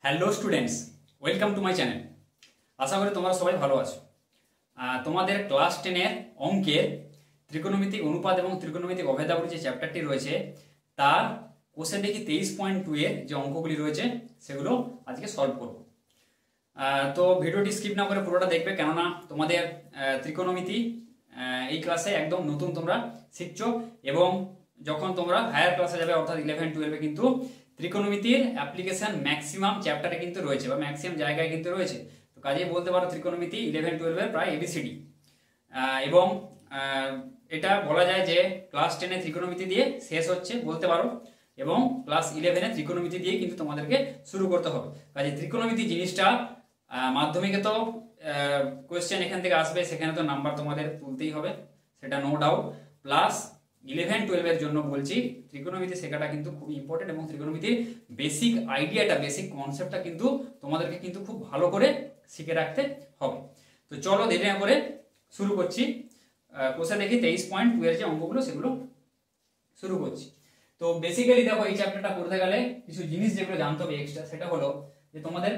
Hello students, welcome to my channel. আশা করি তোমরা সবাই ভালো আছো। তোমাদের ক্লাস 10-এর অঙ্কের ত্রিকোণমিতিক অনুপাত এবং ত্রিকোণমিতিক অভেদাবলী যে চ্যাপ্টারটি রয়েছে তার কোশ্চেন দেখি 23.2 এর যে অঙ্কগুলি রয়েছে সেগুলো আজকে সলভ করব। তো ভিডিওটি স্কিপ না করে পুরোটা দেখবে, কেননা তোমাদের ত্রিকোণমিতি এই ক্লাসে একদম নতুন তোমরা শিখছো এবং যখন তোমরা হায়ার ক্লাসে যাবে অর্থাৎ 11-12-এ কিন্তু ত্রিকোণমিতির অ্যাপ্লিকেশন ম্যাক্সিমাম চ্যাপ্টারে কিন্তু রয়েছে বা ম্যাক্সিমাম জায়গায় কিন্তু রয়েছে। তো কাজেই বলতে পারো ত্রিকোণমিতি 11-12-এর প্রায় এবিসিডি। এবং এটা বলা যায় যে ক্লাস 10-এ ত্রিকোণমিতি দিয়ে শেষ হচ্ছে বলতে পারো, এবং ক্লাস 11-এ ত্রিকোণমিতি দিয়ে কিন্তু তোমাদেরকে শুরু করতে হবে। কাজে ত্রিকোণমিতি জিনিসটা মাধ্যমিকে তো কোয়েশ্চেন এখান থেকে আসবে, সেখানে তো নাম্বার তোমাদের তুলতেই হবে, সেটা নো ডাউট। প্লাস 11-12-এর জন্য বলছি ত্রিকোণমিতি শেখাটা কিন্তু খুব ইম্পর্টেন্ট, এবং ত্রিকোণমিতির বেসিক আইডিয়াটা বেসিক কনসেপ্টটা কিন্তু তোমাদেরকে কিন্তু খুব ভালো করে শিখে রাখতে হবে। তো চলো দেরি না করে শুরু করছি। কোশ্চেন দেখি 23.2 এর যে অঙ্কগুলো সেগুলো শুরু করছি। তো বেসিক্যালি দেখো, এই চ্যাপ্টারটা পড়তে গেলে কিছু জিনিস যেগুলো জানতে হবে এক্সট্রা, সেটা হলো যে তোমাদের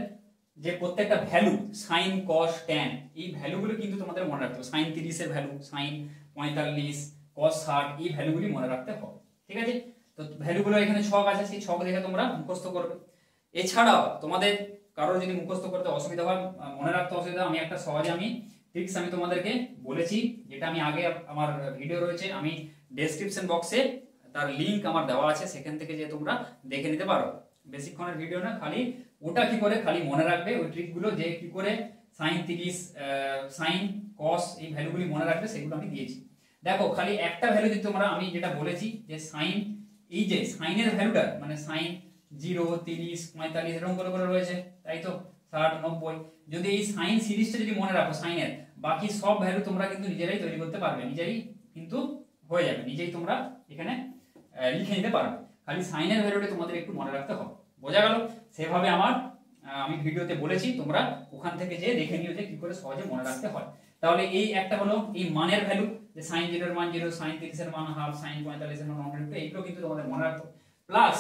যে প্রত্যেকটা ভ্যালু সাইন কস ট্যান, এই ভ্যালুগুলো কিন্তু তোমাদের মনে রাখতে হবে। সাইন 30 এর ভ্যালু, সাইন 45, cos 60, এই ভ্যালুগুলি মনে রাখতে হবে। ঠিক আছে, তো ভ্যালুগুলো এখানে ছক আছে, সেই ছক দেখে তোমরা মুখস্থ করবে। এছাড়াও তোমাদের কারোর যদি মুখস্থ করতে অসুবিধা হয়, মনে রাখতে অসুবিধা, আমি একটা সহজে ট্রিক্স আমি তোমাদেরকে বলেছি, যেটা আমি আগে আমার ভিডিও রয়েছে, আমি ডেসক্রিপশন বক্সে তার লিংক আমার দেওয়া আছে, সেখান থেকে যে তোমরা দেখে নিতে পারো। বেশিক্ষণের ভিডিও না, খালি ওটা কি করে খালি মনে রাখবে, ওই ট্রিকগুলো যে কি করে সাইন 30, সাইন কস এই ভ্যালুগুলি মনে রাখবে সেগুলো আমি দিয়েছি। দেখো খালি একটা ভ্যালু যদি তোমরা, আমি যেটা বলেছি যে সাইন, এই যে সাইনের ভ্যালুটা মানে সাইন 0, 30, 45 এরকম করে করে রয়েছে, তাই তো 60, 90, যদি এই সাইন সিরিজটা যদি মনে রাখো সাইনের, বাকি সব ভ্যালু তোমরা কিন্তু নিজেরাই তৈরি করতে পারবে, নিজেই কিন্তু হয়ে যাবে, নিজেই তোমরা এখানে লিখে নিতে পারবে। খালি সাইনের ভ্যালুটা তোমাদের একটু মনে রাখতে হবে। বোঝা গেল? সেভাবে আমি ভিডিওতে বলেছি, তোমরা ওখান থেকে যে দেখে নিও যে কি করে সহজে মনে রাখতে হয়। তাহলে এই একটা হলো এই মানের ভ্যালু, যে সাইন 0 এর মান 0, সাইন 30 এর মান হাফ, সাইন 45 এর মান 1/2, এইগুলো কিন্তু তোমাদের মনে রাখতে হবে। প্লাস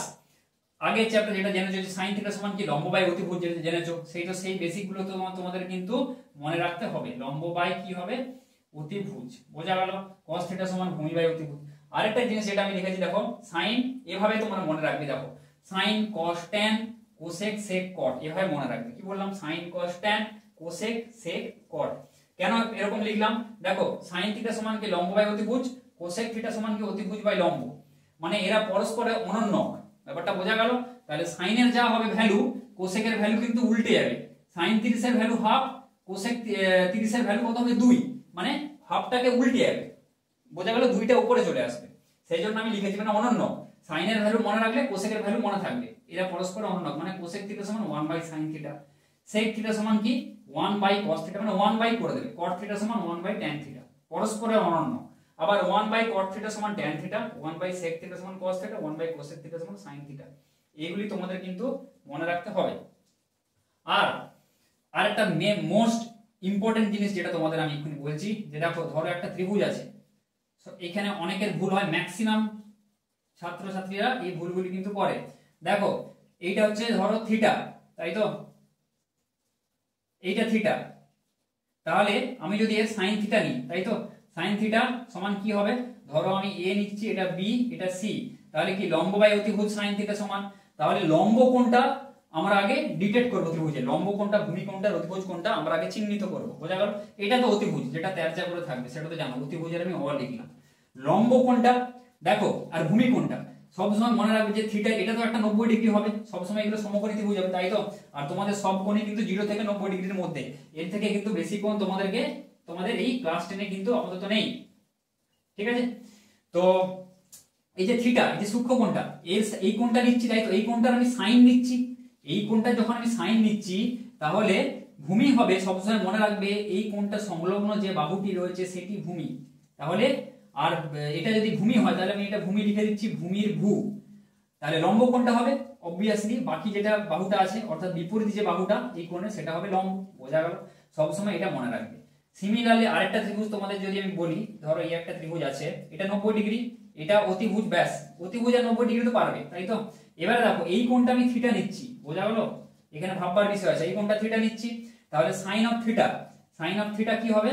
আগের চ্যাপ্টার যেটা জেনেছো যে সাইন থিটা সমান কি লম্ব বাই অতিভুজ, যেটা জেনেছো সেইটা, সেই বেসিক গুলো তোমাদের কিন্তু মনে রাখতে হবে। লম্ব বাই কি হবে? অতিভুজ। বোঝা গেল? cos থিটা সমান ভূমি বাই অতিভুজ। আরেকটা জিনিস যেটা আমি লিখেছি দেখো, সাইন এভাবে তোমরা মনে রাখবে, দেখো sine cos tan cosec sec cot, এভাবে মনে রাখবে। কি বললাম? Sine cos tan cosec sec cot. কেন এরকম লিখলাম? দেখো সাইন থিটা সমান কি লম্ব বাই অতিভুজ, কোসেক থিটা সমান কি অতিভুজ বাই লম্ব, মানে এরা পরস্পরে অনন্য। ব্যাপারটা বোঝা গেল? তাহলে সাইনের যা হবে ভ্যালু, কোসেকের ভ্যালু কিন্তু উল্টে যাবে। সাইন 30 এর ভ্যালু হাফ, কোসেক 30 এর ভ্যালু কত হবে? 2, মানে হাফটাকে উল্টে যাবে। বোঝা গেল? দুইটা উপরে চলে আসবে, সেই জন্য আমি লিখেছি মানে অনন্য। সাইনের ভ্যালু মনে রাখলে কোসেকের ভ্যালু মনে থাকবে, এরা পরস্পর অনন্য, মানে কোসেক থিটা সমান 1/sin থিটা, সেক থিটা সমান কি 1/cos থিটা, মানে 1 করে দেবে, cot থিটা সমান 1/tan থিটা, পরস্পরের অনন্য। আবার 1/cot থিটা সমান tan থিটা, 1/sec থিটা সমান cos থিটা, 1/cosec থিটা সমান sin থিটা। এইগুলি তোমাদের কিন্তু মনে রাখতে হবে। আর আরেকটা মোস্ট ইম্পর্টেন্ট জিনিস যেটা তোমাদের আমি এক্ষুনি বলছি, যে দেখো ধরো একটা ত্রিভুজ আছে, এখানে অনেকের ভুল হয়, ম্যাক্সিমাম ছাত্রছাত্রীরা এই ভুলগুলি কিন্তু করে। দেখো এইটা হচ্ছে ধরো থিটা, তাই তো, এইটা থিটা, তাহলে আমি যদি এর সাইন থিটা নিই, তাই তো, সাইন থিটা সমান কি হবে? ধরো আমি এ নিচ্ছি, এটা বি, এটা সি, তাহলে কি লম্ব বাই অতিভুজ সাইন থিটা সমান, তাহলে লম্ব কোণটা আমরা আগে ডিটেক্ট করব, ত্রিভুজের লম্ব কোণটা, ভূমি কোণটা, অতিভুজ কোণটা আমরা আগে চিহ্নিত করব। বোঝা গেল? এটা তো অতিভুজ, যেটা তেরজা করে থাকবে সেটা তো জানো, অতিভুজের আমি অ লিখলাম। লম্ব কোণটা দেখো, আর ভূমি কোণটা সবসময় মনে রাখবে যে থিটা, এটা তো একটা 90 ডিগ্রি হবে, সবসময় এগুলো সমকোণী ত্রিভুজ হবে, তাই তো। আর তোমাদের সব কোণই কিন্তু 0 থেকে 90 ডিগ্রির মধ্যে, এর থেকে কিন্তু বেশি কোণ তোমাদের এই ক্লাস 10-এ কিন্তু আপাতত নেই। ঠিক আছে, তো এই যে থিটা, এই যে সূক্ষ্ম কোণটা, এই কোণটা নিচ্ছি, তাই তো, এই কোণটার আমি সাইন নিচ্ছি। এই কোণটা যখন আমি সাইন নিচ্ছি, তাহলে ভূমি হবে, সবসময় মনে রাখবে এই কোণটা সংলগ্ন যে বাহুটি রয়েছে সেটি ভূমি। তাহলে আর এটা যদি ভূমি হয়, তাহলে আমি এটা ভূমি লিখে দিচ্ছি, ভূমির ভূ। তাহলে লম্ব কোণটা হবে অবভিয়াসলি বাকি যেটা বাহুটা আছে, অর্থাৎ বিপরীত যে বাহুটা এই কোণে, সেটা হবে লম্ব। বোঝা গেল? সবসময় এটা মনে রাখবে। সিমিলারলি আরেকটা ত্রিভুজ তোমাদের যদি আমি বলি, ধরো এই একটা ত্রিভুজ আছে, এটা 90 ডিগ্রি, এটা অতিভুজ, ব্যাস অতিভুজ আর 90 ডিগ্রি তো পারবে, তাই তো। এবারে দেখো এই কোণটা আমি থিটা নিচ্ছি, বোঝা গেল? এখানে ভাববার বিষয় আছে। এই কোণটা থিটা নিচ্ছি, তাহলে সাইন অফ থিটা কি হবে?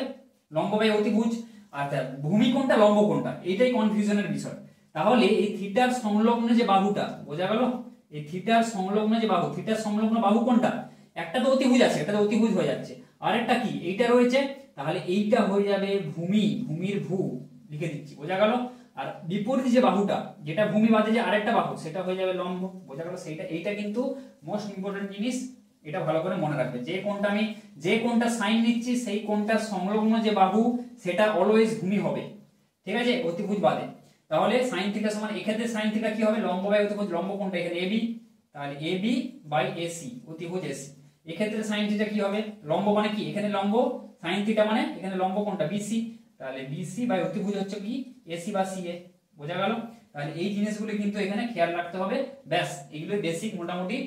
লম্ব বাই অতিভুজ। আর ভূমি কোণটা লম্ব কোণটা, এইটাই কনফিউশনের বিষয়। তাহলে এই থিটার সংলগ্ন যে বাহুটা, বোঝা গেল? এই থিটার সংলগ্ন যে বাহু, থিটার সংলগ্ন বাহু কোনটা? একটা তো অতিভুজ আছে, এটা তো অতিভুজ হয়ে যাচ্ছে। আরেকটা কি? এইটা রয়েছে, তাহলে এইটা হয়ে যাবে ভূমি, ভূমির ভূ লিখে দিচ্ছি, বোঝা গেল? আর বিপরীত যে বাহুটা, যেটা ভূমি বাদে যে আরেকটা বাহু, সেটা হয়ে যাবে লম্ব, বোঝা গেল? সেইটা, এইটা কিন্তু মোস্ট ইম্পর্টেন্ট জিনিস, এটা ভালো করে মনে রাখবে। যে কোণটা সাইন নিচ্ছি, সেই কোণটার সংলগ্ন যে বাহু, সেটা অলওয়েজ ভূমি হবে, ঠিক আছে, অতিভুজ বাদে। তাহলে সাইন থিটা সমান, এক্ষেত্রে সাইন থিটা কি হবে? লম্ব বাই অতিভুজ, লম্ব কোণটা এখানে এবি, তাহলে এবি বাই এসি, অতিভুজ এসি। এক্ষেত্রে সাইন থিটা কি হবে? লম্ব মানে কি? এখানে লম্ব, সাইন থিটা মানে এখানে লম্ব কোণটা বিসি, তাহলে বিসি বাই অতিভুজ হচ্ছে কি? এসি বা সিএ, বোঝা গেল? তাহলে এই জিনিসগুলো কিন্তু এখানে খেয়াল রাখতে হবে। ব্যাস, এগুলো বেসিক, মোটামুটি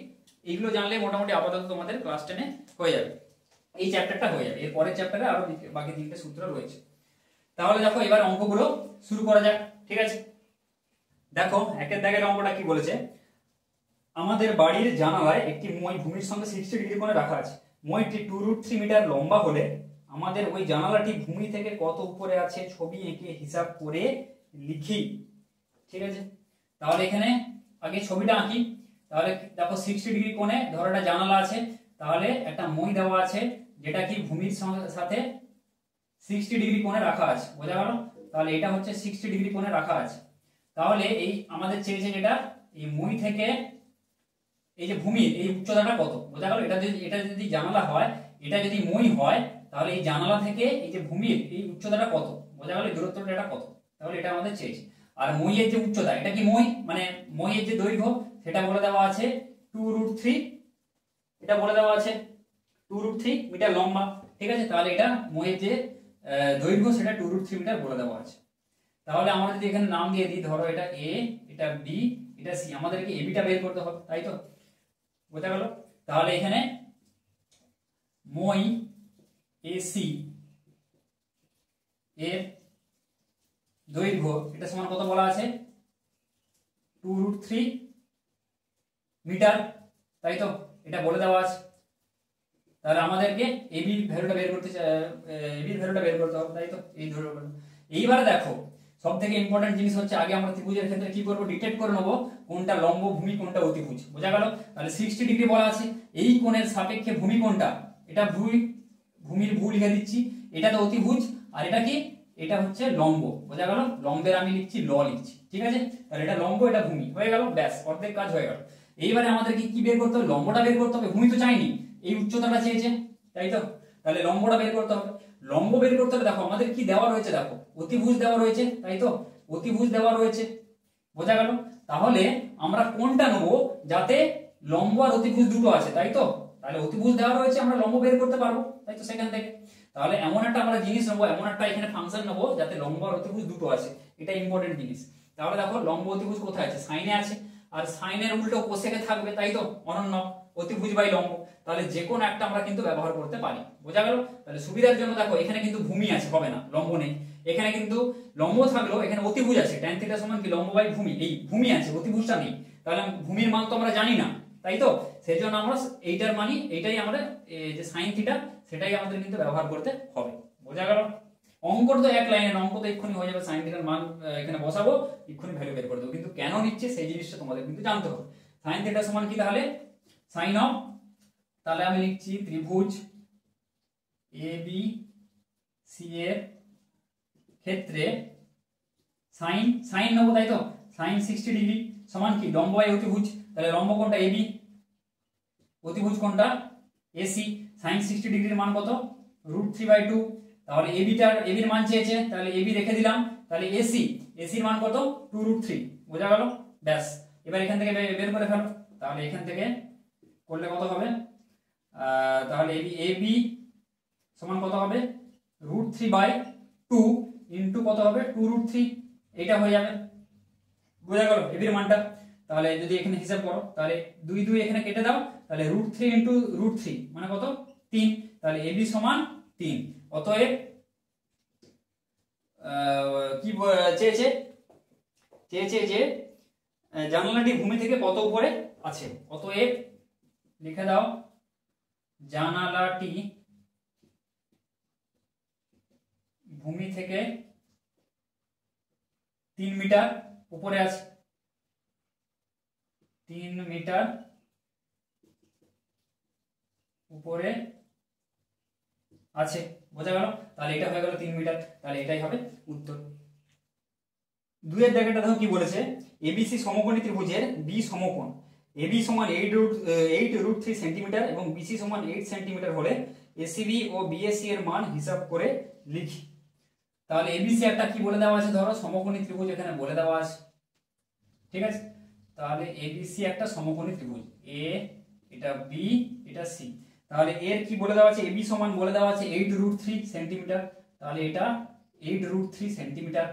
এগুলো জানলে মোটামুটি আপাতত তোমাদের ক্লাস 10 হয়ে যাবে, এই চ্যাপ্টারটা হয়ে যাবে। এর পরের চ্যাপ্টারে আরো বাকি 3টে সূত্র রয়েছে। তাহলে দেখো এবার অঙ্কগুলো শুরু করা যাক, ঠিক আছে? দেখো একের দাগের অঙ্কটা কি বলেছে? আমাদের বাড়ির জানালায় একটি মই ভূমির সঙ্গে 60 ডিগ্রি কোণে রাখা আছে। মইটি 2√3 মিটার লম্বা হলে আমাদের ওই জানালাটি ভূমি থেকে কত উপরে আছে ছবি এঁকে হিসাব করে লিখি, ঠিক আছে? তাহলে এখানে আগে ছবিটা আঁকি। তাহলে দেখো 60 ডিগ্রি কোণে ধরো একটা জানালা আছে, তাহলে একটা মই দেওয়া আছে যেটা কি ভূমির সাথে 60 ডিগ্রি কোণে রাখা আছে, বোঝা গেল? তাহলে এটা হচ্ছে 60 ডিগ্রি কোণে রাখা আছে। তাহলে এই আমাদের চেয়েছে যেটা, এই মই থেকে এই যে ভূমির এই উচ্চতাটা কত, বোঝা গেল? এটা যদি জানালা হয়, এটা যদি মই হয়, তাহলে এই জানালা থেকে এই যে ভূমির এই উচ্চতাটা কত, বোঝা গেল? দূরত্বটা এটা কত, তাহলে এটা আমাদের চেয়েছে। আর মইয়ের যে উচ্চতা, এটা কি মই মানে মইয়ের যে দৈর্ঘ্য, সেটা বলে দেওয়া আছে 2√3, এটা বলে দেওয়া আছে 2√3 মিটার লম্বা, ঠিক আছে? তাহলে এটা মইয়ের যে দৈর্ঘ্য, সেটা 2√3 মিটার বলে দেওয়া আছে। তাহলে আমরা যদি এখানে নাম দিয়ে দিই, ধরো এটা এ, এটা বি, এটা সি, আমাদেরকে এবিটা বের করতে হবে, তাই তো, বোঝা গেল? তাহলে এখানে মই এসি এর দৈর্ঘ্য এটা সমান কত বলা আছে? 2√3 মিটার, তাই তো, এটা বলে দেওয়া আছে। তাহলে আমাদেরকে এবির ভ্যালুটা বের করতে হবে, তাই তো, এই ধরে। এইবারে দেখো সব থেকে ইম্পর্টেন্ট জিনিস হচ্ছে, আগে আমরা ত্রিভুজের ক্ষেত্রে কি করব? ডিটেক্ট করে নেবো কোনটা লম্ব ভূমি, কোনটা অতিভুজ, বোঝা গেল? তাহলে 60 ডিগ্রি বলা আছে, এই কোণের সাপেক্ষে ভূমি কোনটা? এটা ভূমির ভূ লিখে দিচ্ছি, এটা তো অতিভুজ, আর এটা কি? এটা হচ্ছে লম্ব, বোঝা গেল? লম্বের আমি লিখছি ল লিখছি, ঠিক আছে? তাহলে এটা লম্ব, এটা ভূমি, হয়ে গেল, ব্যাস, অর্ধেক কাজ হয়ে গেল। এইবারে আমাদেরকে কি বের করতে হবে? লম্বটা বের করতে হবে, ভূমি তো চাইনি, এই উচ্চতাটা চেয়েছে, তাই তো? তাহলে লম্বটা বের করতে হবে। লম্ব বের করতে হবে, দেখো আমাদের কি দেওয়া রয়েছে, দেখো অতিভুজ দেওয়া রয়েছে, তাই তো, অতিভুজ দেওয়া রয়েছে, বোঝা গেল? তাহলে আমরা কোনটা নেবো যাতে লম্ব আর অতিভুজ দুটো আছে, তাই তো? তাহলে অতিভুজ দেওয়া রয়েছে, আমরা লম্ব বের করতে পারবো, তাই তো, সেখান থেকে। তাহলে এমন একটা আমরা জিনিস নেবো, এমন একটা এখানে ফাংশন নেবো যাতে লম্ব আর অতিভুজ দুটো আছে, এটা ইম্পর্টেন্ট জিনিস। তাহলে দেখো লম্ব অতিভুজ কোথায় আছে? সাইনে আছে, আর সাইনের উল্টো কোসেকে থাকবে, তাই তো, অনন্য অতিভুজ বাই লম্ব। তাহলে যে কোনো একটা আমরা কিন্তু ব্যবহার করতে পারি, বোঝা গেল? তাহলে সুবিধার জন্য দেখো এখানে কিন্তু ভূমি আছে, হবে না, লম্ব নেই। এখানে কিন্তু লম্ব থাকলেও এখানে অতিভুজ আছে, tan থিটা সমান কি? লম্ব বাই ভূমি, এই ভূমি আছে, অতিভুজটা নেই। তাহলে ভূমির মান তো আমরা জানি না, তাই তো, সেই জন্য আমরা এইটার মানি, এইটাই আমরা যে সাইন থিটা, সেটাই আমাদের কিন্তু ব্যবহার করতে হবে, বোঝা গেল? অঙ্কটা তো এক লাইনের অঙ্ক, তো এক্ষুনি হয়ে যাবে, সাইন থিটার মান এখানে বসাবো, এক্ষুনি ভ্যালু বের করে দেবো। কিন্তু কেন নিচ্ছে সেই জিনিসটা তোমাদের কিন্তু জানতে হবে। সাইন থিটা সমান কি? তাহলে সাইন অফ, তাহলে আমি লিখছি ত্রিভুজ এ বি সি এর ক্ষেত্রে সাইন নেবো, তাই তো, সাইন 60 ডিগ্রি সমান কি? লম্ব বাই অতিভুজ, তাহলে লম্ব কোনটা? এবি, অতিভুজ কোনটা? এসি। সাইন 60 ডিগ্রির মান কত? √3/2। তাহলে এবির মান চেয়েছে, তাহলে এবি রেখে দিলাম। তাহলে এসির মান কত? 2√3, বোঝা গেল? ব্যাস, এবার এখান থেকে বের করে ফেলো। তাহলে এখান থেকে করলে কত হবে? তাহলে এবি সমান কত হবে? √3/2 ইন্টু কত হবে? 2√3, এটা হয়ে যাবে, বোঝা গেল এবির মানটা। তাহলে যদি এখানে হিসাব করো, তাহলে 2 2 এখানে কেটে দাও, তাহলে √3 ইন্টু √3 মানে কত? 3। তাহলে এবি সমান 3। অতএব কি চেয়েছে যে জানালাটি ভূমি থেকে কত উপরে আছে। অতএব লিখে দাও জানালাটি ভূমি থেকে 3 মিটার উপরে আছে, 3 মিটার উপরে আছে। বোঝা গেল? তাহলে এটা হয়ে গেল 3 মিটার, তাহলে এটাই হবে উত্তর। দুইয়ের জায়গাটা দেখো কি বলেছে, এবিসি সমকোণী ত্রিভুজের বি সমকোণ এবি সমান 8√3 সেন্টিমিটার এবং বিসি সমান 8 সেন্টিমিটার হলে এসিবি ও বিএসি এর মান হিসাব করে লিখি। তাহলে এবিসি একটা কি বলে দেওয়া আছে, ধরো সমকোণী ত্রিভুজ এখানে বলে দেওয়া আছে, ঠিক আছে। তাহলে এবিসি একটা সমকোণী ত্রিভুজ, এ এটা বি এটা সি। তাহলে এর কি বলে দেওয়া আছে, এবি সমান বলে দেওয়া আছে 8√3 সেন্টিমিটার, তাহলে এটা 8√3 সেন্টিমিটার।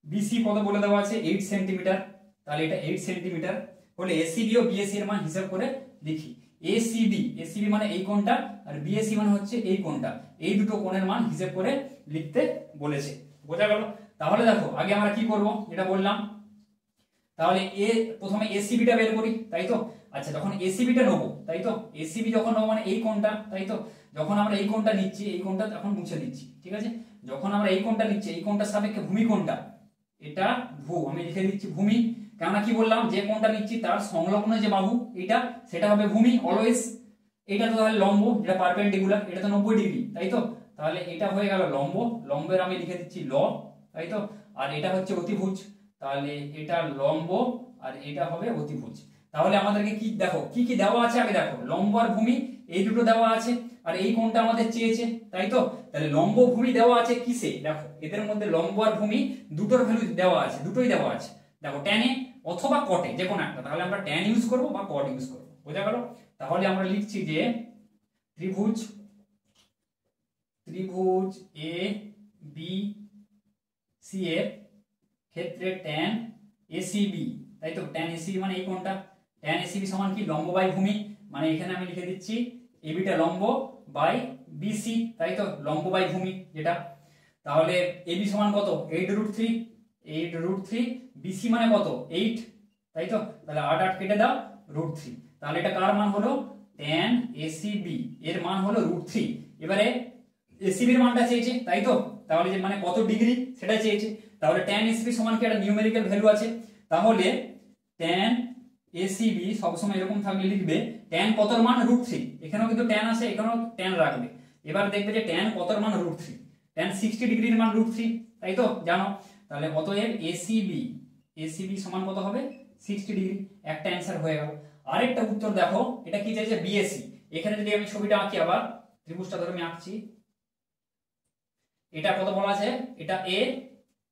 বিসি কত বলে দেওয়া আছে 8 সেন্টিমিটার, তাহলে এটা 8 সেন্টিমিটার হলে এসিবি ও বিএসি এর মান হিসাব করে লিখি। এসিবি মানে এই কোণটা আর বিএসি মানে হচ্ছে এই কোণটা, এই দুটো কোণের মান হিসাব করে লিখতে বলেছে। বোঝা গেল? তাহলে দেখো আগে আমরা কি করব এটা বললাম, তাহলে প্রথমে এসিবিটা বের করি, তাই তো। আচ্ছা, যখন এসিবিটা নেবো, তাই তো, এসিবি যখন নেবো মানে এই কোণটা, তাই তো। যখন আমরা এই কোণটা নিচ্ছি, এই কোণটা এখন মুছে দিচ্ছি, ঠিক আছে। যখন আমরা এই কোণটা নিচ্ছি, এই কোণটার সাপেক্ষে ভূমি কোণটা, এটা ভূ, আমি লিখে দিচ্ছি ভূমি। কেননা কি বললাম, যে কোণটা নিচ্ছি তার সংলগ্ন যে বাহু এটা, সেটা হবে ভূমি অলওয়েজ। এটা তো তাহলে লম্ব, যেটা পারপেন্ডিকুলার, এটা তো 90 ডিগ্রি, তাই তো। তাহলে এটা হয়ে গেল লম্ব, লম্বের আমি লিখে দিচ্ছি ল, তাই তো। আর এটা হচ্ছে অতিভুজ, তাহলে এটা লম্ব আর এটা হবে অতিভুজ। তাহলে আমাদেরকে কি দেখো কি কি দেওয়া আছে আগে দেখো, লম্ব আর ভূমি এই দুটো দেওয়া আছে, আর এই কোণটা আমাদের চেয়েছে, তাই তো। তাহলে লম্ব ভূমি দেওয়া আছে কিসে, দেখো এদের মধ্যে লম্ব আর ভূমি দুটোর ভ্যালু দেওয়া আছে, দুটোই দেওয়া আছে। দেখো ট্যানে অথবা কটে যে কোনো একটা, তাহলে আমরা ট্যান ইউজ করব বা কট ইউজ করব। বোঝা গেল? তাহলে আমরা লিখছি যে ত্রিভুজ এ বি সি এর ক্ষেত্রে ট্যান এসিবি, তাই তো। ট্যান এসিবি মানে এই কোণটা, ট্যান এসিবি সমান কি লম্ব বাই ভূমি, মানে এখানে আমি লিখে দিচ্ছি এবিটা লম্ব বাই বিসি, তাই তো, লম্ব বাই ভূমি যেটা। তাহলে এবি সমান কত 8√3, বিসি মানে কত 8, তাই তো। তাহলে 8 8 কেটে দাও √3, তাহলে এটা কার মান হলো ট্যান এসিবি এর মান হলো √3। এবারে এসিবি এর মানটা চেয়েছে, তাই তো। তাহলে যে মানে কত ডিগ্রি সেটা চেয়েছে, তাহলে ট্যান এসিবি সমান কি একটা নিউমেরিক্যাল ভ্যালু আছে, তাহলে ট্যান এসিবি সবসময় এরকম থাকলে লিখবে ট্যান কতর মান √3, এখানেও কিন্তু ট্যান আছে, এখানেও ট্যান রাখবে। এবার দেখবে যে ট্যান কতর মান √3, ট্যান 60 ডিগ্রির মান √3, তাই তো জানো। তাহলে অতএব এসিবি সমান কত হবে 60 ডিগ্রি, একটা অ্যান্সার হয়ে গেল। আরেকটা উত্তর দেখো, এটা কি চাইছে বিএসি। এখানে যদি আমি ছবিটা আঁকি, আবার ত্রিভুজটা ধরে আমি আঁকছি, এটা কত বলা আছে, এটা এ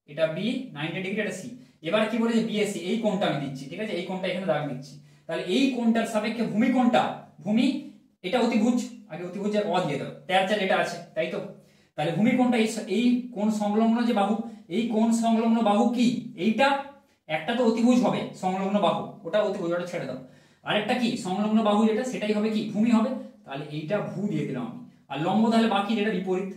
এটা বি 90 ডিগ্রি, এটা সি। এবার কি বলেছে বিএসি, এই কোণটা আমি দিচ্ছি, ঠিক আছে, এই কোণটা এখানে দাগ দিচ্ছি। তাহলে এই কোণটার সাপেক্ষে ভূমি কোণটা, ভূমি এটা অতিভুজ, আগে অতিভুজের অ দিয়ে দাও, ট্যানজেন্ট এটা আছে, তাই তো। তাহলে ভূমি কোণটা এই কোণ সংলগ্ন যে বাহু, এই কোণ সংলগ্ন বাহু কি এইটা, একটা তো অতিভুজ হবে সংলগ্ন বাহু, ওটা অতিভুজ, ওটা ছেড়ে দাও। আরেকটা কি সংলগ্ন বাহু যেটা, সেটাই হবে কি ভূমি হবে। তাহলে এইটা ভূ দিয়ে দিলাম আমি, আর লম্ব তাহলে বাকি যেটা বিপরীত,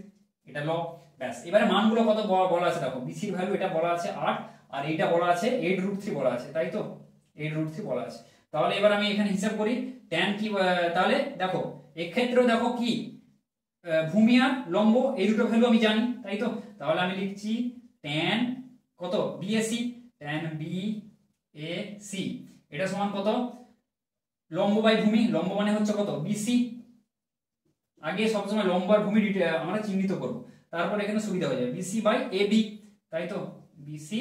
এটা ল। ব্যাস, এবারে মানগুলো কত বলা আছে দেখো, বিসির ভ্যালু এটা বলা আছে 8, আর এইটা বলা আছে 8√3 বলা আছে, তাই তো, 8√3 বলা আছে। তাহলে এবার আমি এখানে হিসাব করি ট্যান কি, তাহলে দেখো এক্ষেত্রেও দেখো কি ভূমি আর লম্ব এই দুটো ভ্যালু আমি জানি, তাই তো। তাহলে আমি লিখছি ট্যান কত বিএসি, ট্যান বিএসি এটা সমান কত লম্ব বাই ভূমি, লম্ব মানে হচ্ছে কত বিসি। আগে সবসময় লম্ব আর ভূমি আমরা চিহ্নিত করব, তারপর এখানে সুবিধা হয়ে যাবে বিসি বাই এবি, তাই তো, বিসি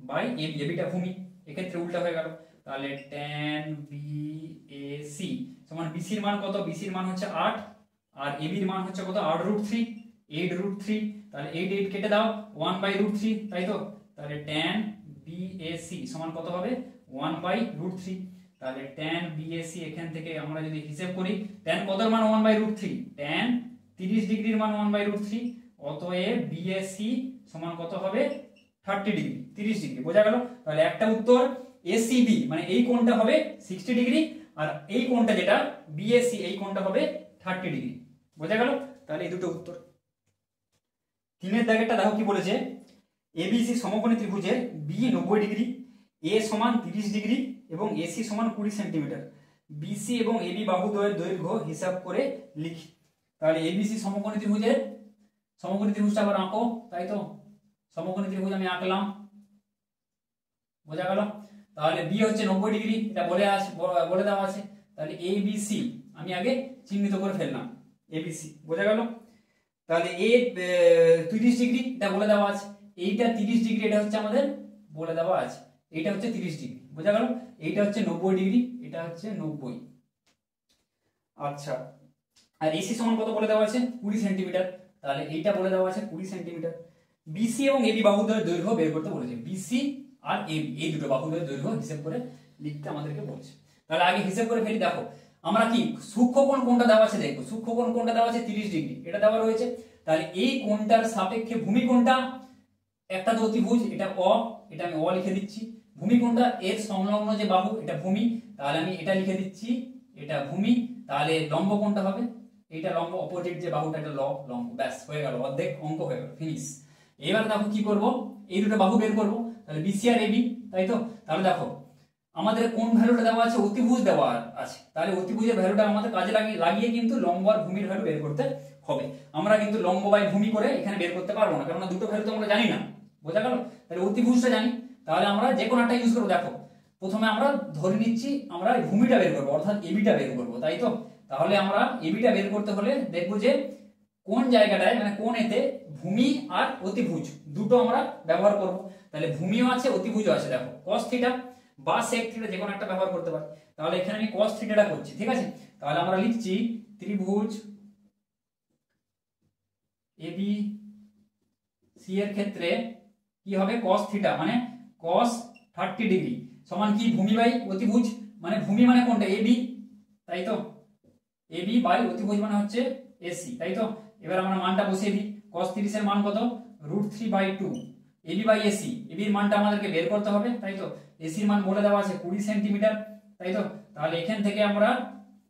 বাই এবি, এবিটা ভূমি, এক্ষেত্রে উল্টা হয়ে গেল। তাহলে ট্যান বিএসি সমান বিসির মান কত, বিসির মান হচ্ছে 8, আর এবির মান হচ্ছে কত 8√3, তাহলে 8 8 কেটে দাও 1/√3, তাই তো। তাহলে ট্যান বিএসি সমান কত হবে 1/√3। তাহলে ট্যান বিএসি এখান থেকে আমরা যদি হিসাব করি, ট্যান কতর মান 1/√3, ট্যান 30 ডিগ্রির মান 1/√3, অতএব বিএসি সমান কত হবে 30 ডিগ্রি, 30 ডিগ্রি। বোঝা গেল? তাহলে একটা উত্তর এসিবি মানে এই কোণটা হবে 60 ডিগ্রি, আর এই কোণটা যেটা বিএসি এই কোণটা হবে 30 ডিগ্রি। বোঝা গেল? তাহলে এই দুটো উত্তর। তিনের দাগেরটা দেখো কি বলেছে, এবিসি সমকোণী ত্রিভুজের বি 90 ডিগ্রি, এ সমান 30 ডিগ্রি এবং এসি সমান 20 সেন্টিমিটার। বিসি এবং এবি বাহুদ্বয়ের দৈর্ঘ্য হিসাব করে লিখি। তাহলে এবিসি সমকোণী ত্রিভুজের সমকোণী ত্রিভুজটা আবার আঁকো, তাই তো সমকোণী ত্রিভুজ আমি আঁকলাম, বোঝা গেল। তাহলে বি হচ্ছে 90 ডিগ্রি, এটা বলে দেওয়া আছে। তাহলে এবিসি আমি আগে চিহ্নিত করে ফেললাম, এবিসি বোঝা গেল। তাহলে এ 30 ডিগ্রি, এটা বলে দেওয়া আছে। এইটা 30 ডিগ্রি, এটা হচ্ছে আমাদের বলে দেওয়া আছে। এইটা হচ্ছে 30 ডিগ্রি, বোঝা গেল। এইটা হচ্ছে 90 ডিগ্রি, এটা হচ্ছে 90। আচ্ছা, আর এসি সমান কত বলে দেওয়া আছে? 20 সেন্টিমিটার। তাহলে এইটা বলে দেওয়া আছে 20 সেন্টিমিটার। বিসি এবং এবি বাহুদ্বয়ের দৈর্ঘ্য বের করতে বলেছে। বিসি আর এবি এই দুটো বাহুদ্বয়ের দৈর্ঘ্য হিসাব করে লিখতে আমাদেরকে বলছে। তাহলে আগে হিসাব করে ফেলি। দেখো আমরা কি সূক্ষ্মকোণ কোণটা দেওয়া আছে, দেখো সূক্ষ্মকোণ কোণটা দেওয়া আছে 30 ডিগ্রি, এটা দেওয়া রয়েছে। তাহলে এই কোণটার সাপেক্ষে ভূমিকোণটা, একটা তো অতিভুজ, এটা অ, এটা আমি অ লিখে দিচ্ছি। ভূমিকোণটা এর সংলগ্ন যে বাহু, এটা ভূমি, তাহলে আমি এটা লিখে দিচ্ছি, এটা ভূমি। তাহলে লম্ব কোণটা হবে, এইটা লম্ব, অপোজিট যে বাহুটা, এটা লম্ব। ব্যাস হয়ে গেল, অর্ধেক অঙ্ক হয়ে গেল, ফিনিশ। এবার দেখো কি করব, এই দুটো বাহু বের করব। তাহলে বিসি আর এবি, তাই তো। তাহলে দেখো আমাদের কোন ভ্যালুটা দেওয়া আছে? অতিভুজ দেওয়া আছে। তাহলে অতিভুজের ভ্যালুটা আমাদের কাজে লাগিয়ে কিন্তু লম্ব আর ভূমির ভ্যালু বের করতে হবে। আমরা কিন্তু লম্ব বাই ভূমি করে এখানে বের করতে পারবো না, কারণ দুটো ভ্যালু তো আমরা জানি না, বোঝা গেল। তাহলে অতিভুজটা জানি, তাহলে আমরা যে কোনো একটা ইউজ করবো। দেখো প্রথমে আমরা ধরে নিচ্ছি আমরা ভূমিটা বের করবো, অর্থাৎ এবিটা বের করবো, তাই তো। তাহলে আমরা এবিটা বের করতে হলে দেখবো যে কোন জায়গাটায়, মানে কোন এতে ভূমি আর অতিভুজ দুটো আমরা ব্যবহার করব। তাহলে ভূমিও আছে, অতিভুজও আছে। দেখো cos থিটা বা sec থিটা যে কোনো একটা ব্যবহার করতে পারি। তাহলে এখানে আমি cos থিটাটা করছি, ঠিক আছে। তাহলে আমরা লিখছি ত্রিভুজ এবি সি এর ক্ষেত্রে কি হবে? cos থিটা মানে cos 30 ডিগ্রি সমান কি? ভূমি বাই অতিভুজ। মানে ভূমি মানে কোনটা? এবি, তাই তো। এবি বাই অতিভুজ মানে হচ্ছে এসি, তাই তো। এবার আমরা মানটা বসিয়ে দিই। cos 30 এর মান কত? √3/2 এবি বাই এসি। এবির মানটা আমাদেরকে বের করতে হবে, তাই তো। এসির মান বলে দেওয়া আছে 20 সেন্টিমিটার, তাই তো। তাহলে এখান থেকে আমরা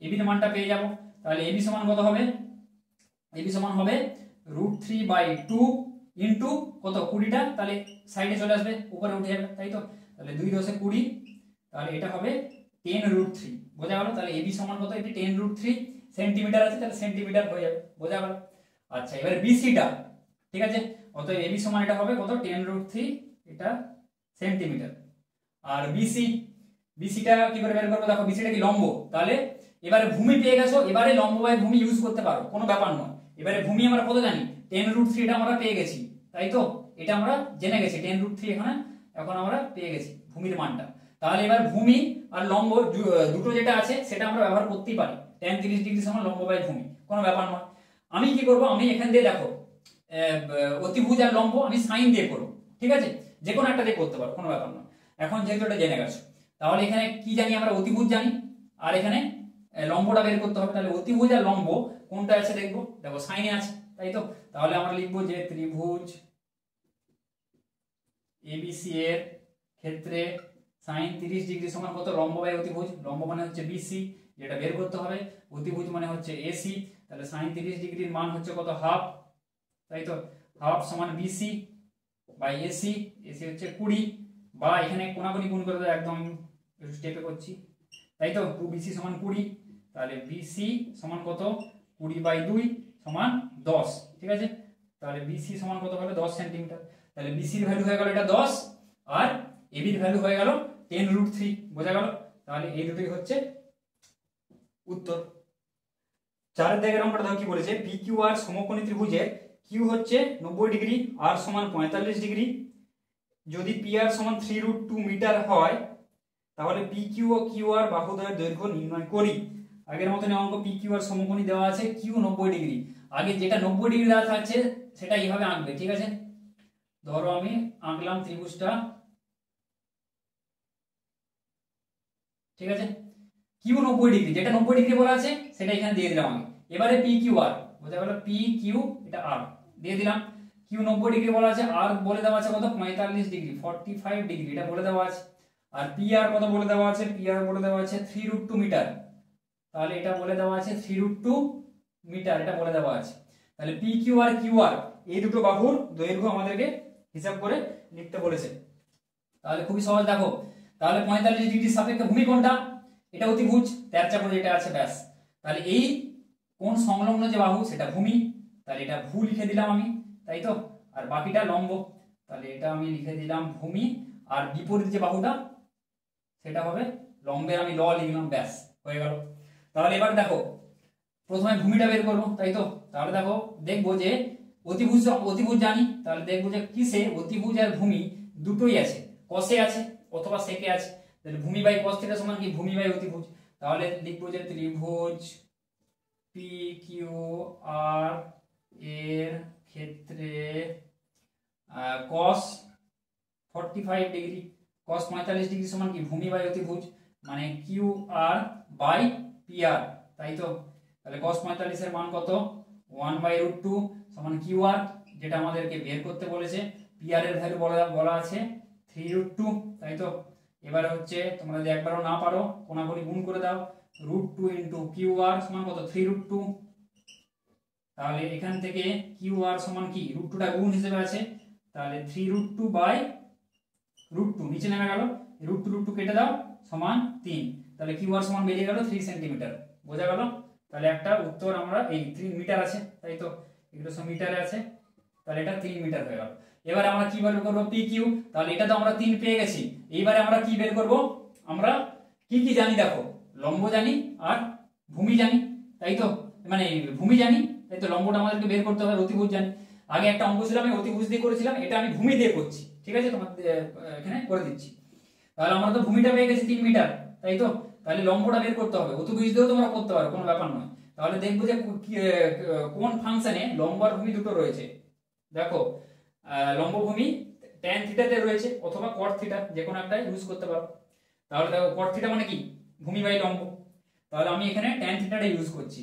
এবির মানটা পেয়ে যাব। তাহলে এবি সমান কত হবে? এবি সমান হবে √3/2 ইনটু কত? 20টা। তাহলে সাইডে চলে আসবে, উপরে উঠে যাবে, তাই তো। তাহলে 2 × 20, তাহলে এটা হবে 10√3, বোঝা গেল। তাহলে এবি সমান কত? এটি 10√3 সেন্টিমিটার আছে, তাহলে সেন্টিমিটার হয়ে যাবে, বোঝা গেল। আচ্ছা, এবারে বিসিটা, ঠিক আছে। অতএব এবি সমান এটা হবে কত? 10√3, এটা সেন্টিমিটার। আর বিসিটা কি করে বের করবো? দেখো বিসিটা কি লম্ব, তাহলে এবারে ভূমি পেয়ে গেছো, এবারে লম্ব বাই ভূমি ইউজ করতে পারো, কোনো ব্যাপার নয়। এবারে ভূমি আমরা কত জানি? 10√3, এটা আমরা পেয়ে গেছি, তাই তো। এটা আমরা জেনে গেছি 10√3, এখানে এখন আমরা পেয়ে গেছি ভূমির মানটা। তাহলে এবার ভূমি আর লম্ব দুটো যেটা আছে সেটা আমরা ব্যবহার করতেই পারি। tan 30 ডিগ্রি সমান লম্ব বাই ভূমি, কোনো ব্যাপার নয়। আমি কি করব? আমি এখান দিয়ে দেখো অতিভুজ আর লম্ব আমি সাইন দিয়ে করব, ঠিক আছে। যে কোনো একটা দিয়ে করতে পারো, কোনো ব্যাপার নয়। এখন যেহেতু এটা জেনে গেছো, তাহলে এখানে কি জানি? আমরা অতিভুজ জানি, আর এখানে লম্বটা বের করতে হবে। তাহলে অতিভুজ আর লম্ব কোনটা আছে দেখবো, দেখো সাইনে আছে, তাই তো। তাহলে আমরা লিখবো যে ত্রিভুজ এবিসি এর ক্ষেত্রে sin 30 ডিগ্রি সমান কত? লম্ব বাই অতিভুজ। লম্ব মানে হচ্ছে বিসি, যেটা বের করতে হবে। অতিভুজ মানে হচ্ছে এসি। তাহলে sin 30 ডিগ্রির মান হচ্ছে কত? হাফ, তাই তো। হাফ সমান বিসি বাই এসি। এসি হচ্ছে 20, বা এখানে কোনাকুনি গুণ করে দাও, একদম স্টেপে করছি, তাই তো। 2bc সমান 20। তাহলে বিসি সমান কত? 20/2 সমান 10, ঠিক আছে। তাহলে বিসি সমান কত হলো? 10 সেন্টিমিটার। তাহলে বিসির ভ্যালু হয়ে গেল এটা 10, আর এবির ভ্যালু হয়ে গেল 10√3, বোঝা গেল। তাহলে এই দুটোই হচ্ছে উত্তর। 4 দাগের অঙ্কটা দেখো কি বলেছে। পি কিউ আর সমকোণী ত্রিভুজের কিউ হচ্ছে 90 ডিগ্রি, আর সমান 45 ডিগ্রি। যদি পি আর সমান 3√2 মিটার হয়, তাহলে P Q O Q R বাহুদ্বয়ের দৈর্ঘ্য নির্ণয় করি। আগের মতন অঙ্ক, পি কিউ আর সমকোণী দেওয়া আছে, কিউ 90 ডিগ্রি। আগে যেটা 90 ডিগ্রি দেওয়া থাকছে সেটা এইভাবে আঁকবে, ঠিক আছে। ধরো আমি আঁকলাম ত্রিভুজটা, ঠিক আছে। কিউ 90 ডিগ্রি, যেটা 90 ডিগ্রি বলা আছে সেটা এখানে দিয়ে দিলাম আমি। এবারে পি কিউ আর, বোঝা গেল। পি কিউ, এটা আর দিয়ে দিলাম। কিউ 90 ডিগ্রি বলা আছে, আর বলে দেওয়া আছে কত? 45 ডিগ্রি, 45 ডিগ্রি, এটা বলে দেওয়া আছে। আর পি আর কত বলে দেওয়া আছে? পি আর বলে দেওয়া আছে 3√2 মিটার। তাহলে এটা বলে দেওয়া আছে 3√2 মিটার, এটা বলে দেওয়া আছে। তাহলে P Q R Q R এই দুটো বাহুর দৈর্ঘ্য আমাদেরকে হিসাব করে লিখতে বলেছে। তাহলে খুবই সহজ, দেখো। তাহলে 45 ডিগ্রি সাপেক্ষে ভূমি কোনটা? এটা অতিভুজ, তেরচা করে যেটা আছে ব্যাস। তাহলে এই কোণ সংলগ্ন যে বাহু সেটা ভূমি, তাহলে এটা ভূ লিখে দিলাম আমি, তাই তো। আর বাকিটা লম্ব, তাহলে এটা আমি লিখে দিলাম ভূমি, আর বিপরীত যে বাহুটা সেটা হবে লম্বের, আমি ল লিখলাম, ব্যাস হয়ে গেল। তাহলে এবার দেখো প্রথমে ভূমিটা বের করবো, তাই তো। তাহলে দেখো দেখবো যে অতিভুজ, অতিভুজ জানি, তাহলে দেখবো যে কিসে অতিভুজ আর ভূমি দুটোই আছে, কষে আছে অথবা সেকে আছে। তাহলে ভূমি বাই কস থিটা সমান কি ভূমি বাই অতিভুজ। তাহলে লিখবো যে ত্রিভুজ পি কিউ আর এর ক্ষেত্রে cos 45 ডিগ্রি, cos 45 ডিগ্রি সমান কি ভূমি বাই অতিভুজ, মানে Q R by P R, তাই তো। তাহলে cos 45 এর মান কত 1/√2 সমান কিউ আর, যেটা আমাদেরকে বের করতে বলেছে। পি আর এর ভ্যালু বলা আছে 3√2, তাই তো। এবার হচ্ছে তোমরা যদি একবারও না পারো কোনাকুনি গুণ করে দাও, √2 ইন্টু কিউ আর সমান কত 3√2। তাহলে এখান থেকে কিউ আর সমান কি √2টা গুণ হিসেবে আছে, তাহলে 3√2/√2 নিচে নেমে গেল, √2 কেটে দাও সমান 3। তাহলে কিউ আর সমান বেরিয়ে গেল 3 সেন্টিমিটার, বোঝা গেল। তাহলে একটা উত্তর আমরা এই 3 মিটার আছে, তাই তো, এগুলো সব মিটারে আছে, তাহলে এটা 3 মিটার হয়ে গেল। এবার আমরা কি বের করব পি কিউ, তাহলে এটা তো আমরা 3 পেয়ে গেছি। এইবারে আমরা কি বের করব, আমরা কি জানি দেখো, লম্ব জানি আর ভূমি জানি, তাই তো, মানে ভূমি জানি, তাই তো। লম্বটা আমাদেরকে বের করতে হবে, অতিভুজ জানি। আগে একটা অঙ্ক ছিল আমি অতিভুজ দিয়ে করেছিলাম, এটা আমি ভূমি দিয়ে করছি, ঠিক আছে, তোমাদের এখানে করে দিচ্ছি। তাহলে আমরা তো ভূমিটা পেয়ে গেছি 3 মিটার, তাই তো। তাহলে লম্বটা বের করতে হবে, অতিভুজ দিয়েও তোমরা করতে পারো, কোনো ব্যাপার নয়। তাহলে দেখবো যে কোন ফাংশনে লম্ব আর ভূমি দুটো রয়েছে। দেখো লম্ব ভূমি tan থিটাতে রয়েছে অথবা cot থিটা, যে কোনো একটা ইউজ করতে পারো। তাহলে দেখো cot থিটা মানে কি ভূমি বাই লম্ব, তাহলে আমি এখানে tan থিটাটা ইউজ করছি।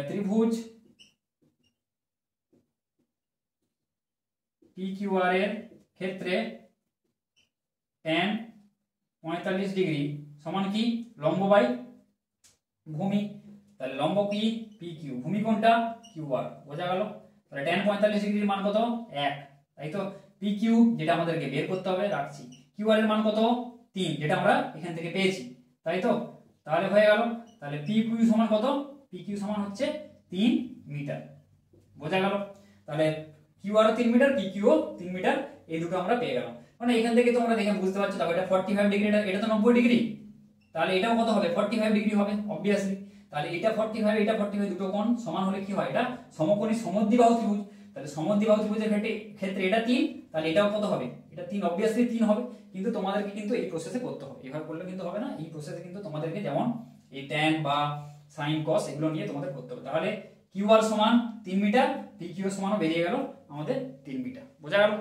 ত্রিভুজ PQR এর ক্ষেত্রে tan 45 ডিগ্রি সমান কি লম্ব বাই ভূমি, তাহলে লম্ব কি PQ, ভূমি কোনটা QR, বোঝা গেল। তাহলে tan 45 ডিগ্রির মান কত 1, তাই তো। PQ যেটা আমাদেরকে বের করতে হবে রাখছি, QR এর মান কত 3, যেটা আমরা এখান থেকে পেয়েছি, তাই তো। তাহলে হয়ে গেল, তাহলে PQ সমান কত, PQ সমান হচ্ছে 3 মিটার, বোঝা গেল। তাহলে QR ও 3 মিটার, PQ ও 3 মিটার, এই দুটো আমরা পেয়ে গেলাম। মানে এখান থেকে তোমরা দেখে বুঝতে পারছো, দেখো এটা 45 ডিগ্রি, এটা তো 90 ডিগ্রি, তাহলে এটাও কত হবে 45 ডিগ্রি হবে অবভিয়াসলি। তাহলে এটা 45, এটা 45, দুটো কোণ সমান হলে কি হয়, এটা সমকোণী সমদ্বিবাহু ত্রিভুজ। তাহলে সমদ্বিবাহু ত্রিভুজের ক্ষেত্রে এটা 3, তাহলে এটাও কত হবে, এটা 3, অবভিয়াসলি 3 হবে। কিন্তু তোমাদেরকে কিন্তু এই প্রসেসে করতে হবে, এভাবে করলে কিন্তু হবে না, এই প্রসেসে কিন্তু তোমাদেরকে যেমন এই tan বা sin cos এগুলো নিয়ে তোমাদের করতে হবে। তাহলে QR সমান 3 মিটার, PQ সমানও বেরিয়ে গেল আমাদের 3 মিটার, বোঝা গেল।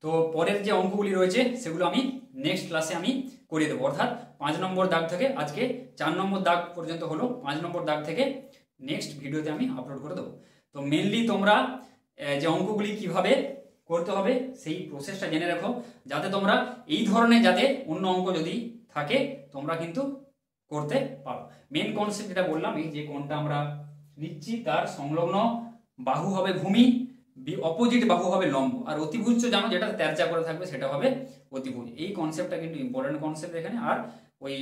তো পরের যে অঙ্কগুলি রয়েছে সেগুলো আমি নেক্সট ক্লাসে আমি করিয়ে দেবো, অর্থাৎ 5 নম্বর দাগ থেকে, আজকে 4 নম্বর দাগ পর্যন্ত হলো, 5 নম্বর দাগ থেকে নেক্সট ভিডিওতে আমি আপলোড করে দেবো। তো মেনলি তোমরা যে অঙ্কগুলি কিভাবে করতে হবে সেই প্রসেসটা জেনে রাখো, যাতে তোমরা এই ধরনের যাতে অন্য অঙ্ক যদি থাকে তোমরা কিন্তু করতে পারো। মেন কনসেপ্ট যেটা বললাম, এই যে কোণটা আমরা নিচ্ছি তার সংলগ্ন বাহু হবে ভূমি, অপোজিট বাহু হবে লম্ব, আর অতিভুজ জানো যেটা তেরচা করে থাকবে সেটা হবে অতিভুজ। এই কনসেপ্টটা কিন্তু ইম্পর্টেন্ট কনসেপ্ট এখানে। আর ওই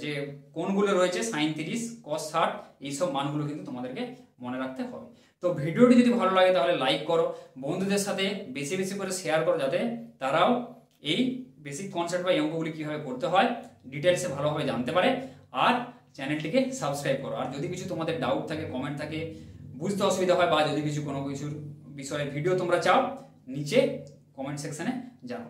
যে কোণগুলো রয়েছে sin 30 cos 60 এইসব মানগুলো কিন্তু তোমাদেরকে মনে রাখতে হবে। তো ভিডিওটি যদি ভালো লাগে তাহলে লাইক করো, বন্ধুদের সাথে বেশি বেশি করে শেয়ার করো, যাতে তারাও এই বেসিক কনসেপ্ট বা এই অঙ্কগুলি কিভাবে করতে হয় ডিটেলসে ভালোভাবে জানতে পারে। আর চ্যানেলটিকে সাবস্ক্রাইব করো। আর যদি কিছু তোমাদের ডাউট থাকে, কমেন্ট থাকে, বুঝতে অসুবিধা হয়, বা যদি কিছু কোনো কিছুর বিষয়ে ভিডিও তোমরা চাও, নিচে কমেন্ট সেকশনে জানাও।